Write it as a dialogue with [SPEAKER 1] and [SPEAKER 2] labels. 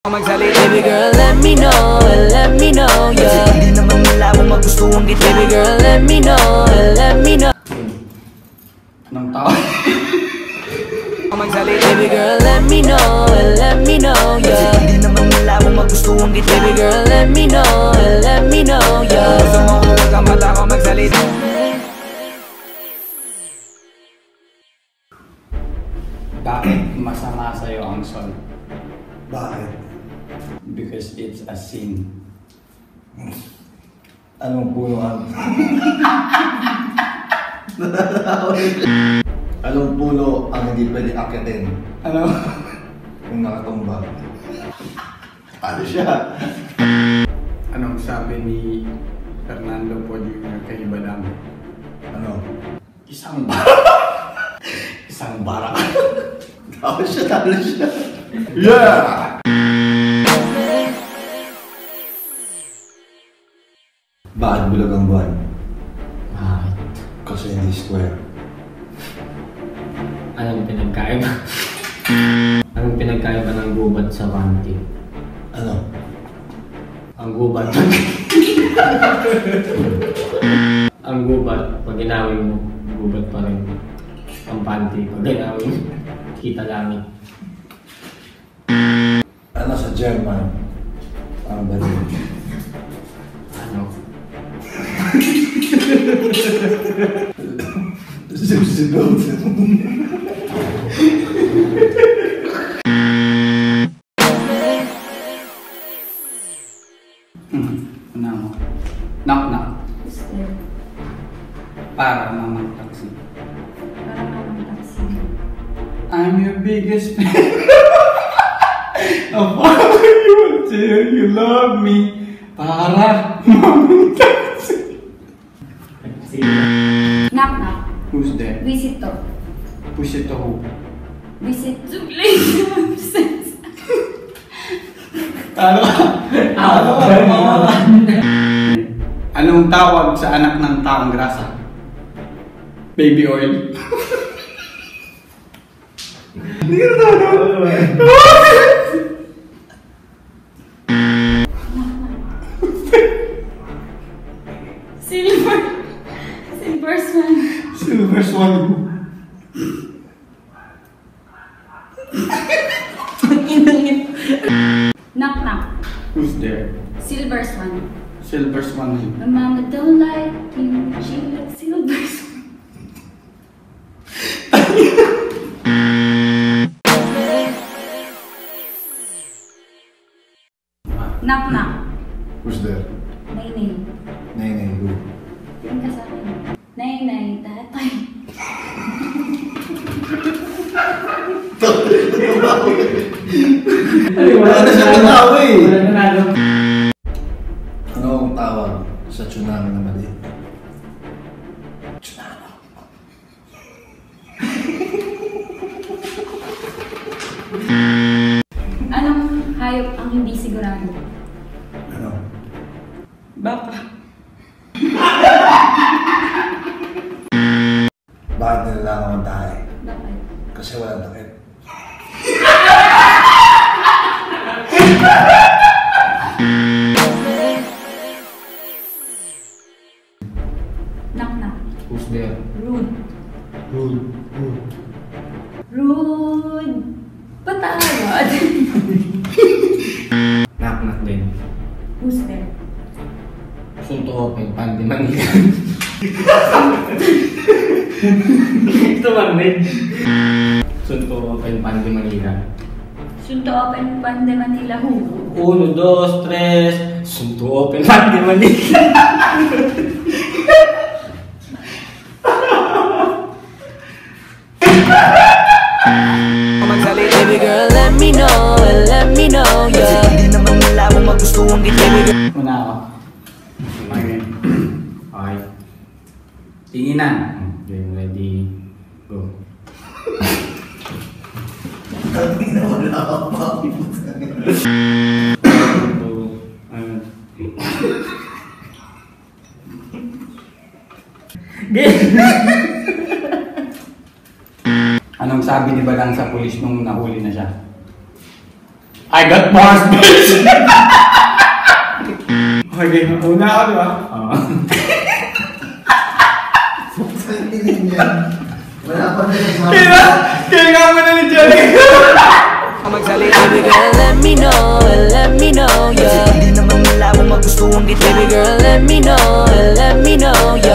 [SPEAKER 1] Baby girl, let me know, yeah. Kasi hindi naman nila ako magustuhan kita. Baby girl, let me know.
[SPEAKER 2] Anong tao?
[SPEAKER 1] Baby girl, let me know, yeah. Kasi hindi naman nila ako magustuhan kita. Baby girl, let me know, yeah. Gusto mo kung wag ang mata ko magsalita.
[SPEAKER 2] Bakit masama sa'yo ang sol?
[SPEAKER 3] Bakit?
[SPEAKER 2] Because it's a sin.
[SPEAKER 3] Anong puno ang... Anong puno ang hindi pwede akyatin?
[SPEAKER 2] Ano?
[SPEAKER 3] Kung nakatumba. Ano siya?
[SPEAKER 2] Anong sabi ni Fernando Poe Jr. kay Badam?
[SPEAKER 3] Ano?
[SPEAKER 2] Isang bara. Isang bara.
[SPEAKER 3] Talo siya.
[SPEAKER 2] Yeah!
[SPEAKER 3] Bakit bulag ang buwan?
[SPEAKER 2] Bakit?
[SPEAKER 3] Kasi hindi square.
[SPEAKER 4] Anong pinagkaiba? Anong pinagkaiba ng gubat sa panty?
[SPEAKER 3] Ano?
[SPEAKER 4] Ang gubat. Ang gubat, pag ginawin mo, gubat pa rin. Ang panty, pag ginawin mo, kita langit.
[SPEAKER 3] Ano sa German? Ang bali.
[SPEAKER 4] Ano?
[SPEAKER 3] Zip.
[SPEAKER 2] Ano mo? Knock. Para mamang taxi. I'm your biggest fan. I'll follow you until you love me. Para mamang taxi.
[SPEAKER 5] Knock.
[SPEAKER 2] Who's there?
[SPEAKER 5] Visit to.
[SPEAKER 2] Push it to who?
[SPEAKER 5] Visit to place of sense.
[SPEAKER 2] Anong tawag sa anak ng taong grasa? Baby oil. Hindi ka tawag. Silver swan.
[SPEAKER 5] Knock.
[SPEAKER 2] Who's there?
[SPEAKER 5] Silver swan.
[SPEAKER 2] Silver swan.
[SPEAKER 5] My mama don't like you. She likes silver swan. Knock.
[SPEAKER 3] Who's there?
[SPEAKER 5] Nay.
[SPEAKER 3] Who?
[SPEAKER 5] Yung ka sa akin. Nay, tatay.
[SPEAKER 3] Wala siya tatawa eh.
[SPEAKER 4] Wala na nalo.
[SPEAKER 3] Ano ang tawag sa tsunami na mali? Tsunami.
[SPEAKER 5] Anong hayop ang hindi sigurado?
[SPEAKER 3] Ano?
[SPEAKER 5] Baka.
[SPEAKER 3] Bakit nilalangaw ang tayo?
[SPEAKER 5] Bakit?
[SPEAKER 3] Kasi walang takip.
[SPEAKER 5] Knock.
[SPEAKER 4] Who's there?
[SPEAKER 5] Rude.
[SPEAKER 3] Rude.
[SPEAKER 5] Patawad.
[SPEAKER 4] Knock din.
[SPEAKER 5] Who's there?
[SPEAKER 4] Sunto open, panty Manila. Ito man din. Sunto open, panty Manila.
[SPEAKER 5] Sunto open Bande Manila. Who?
[SPEAKER 4] 1, 2, 3. Sunto open, panty Manila.
[SPEAKER 1] Baby girl, let me know, yeah. Kasi hindi naman nila ako magustuhan kita.
[SPEAKER 2] Una ako. Okay. Tinginan.
[SPEAKER 4] Game ready, go.
[SPEAKER 3] Kami na wala ako.
[SPEAKER 2] Anong sabi ni Badang sa pulis nung nahuli na siya? I got bars, bitch! Okay, una ako, di ba? Oo.
[SPEAKER 3] Wala pa rin.
[SPEAKER 2] Kaya nga mo na ni Johnny.
[SPEAKER 1] Baby girl, let me know, yeah. Hindi naman nila ako magustuhan kita. Baby girl, let me know, yeah.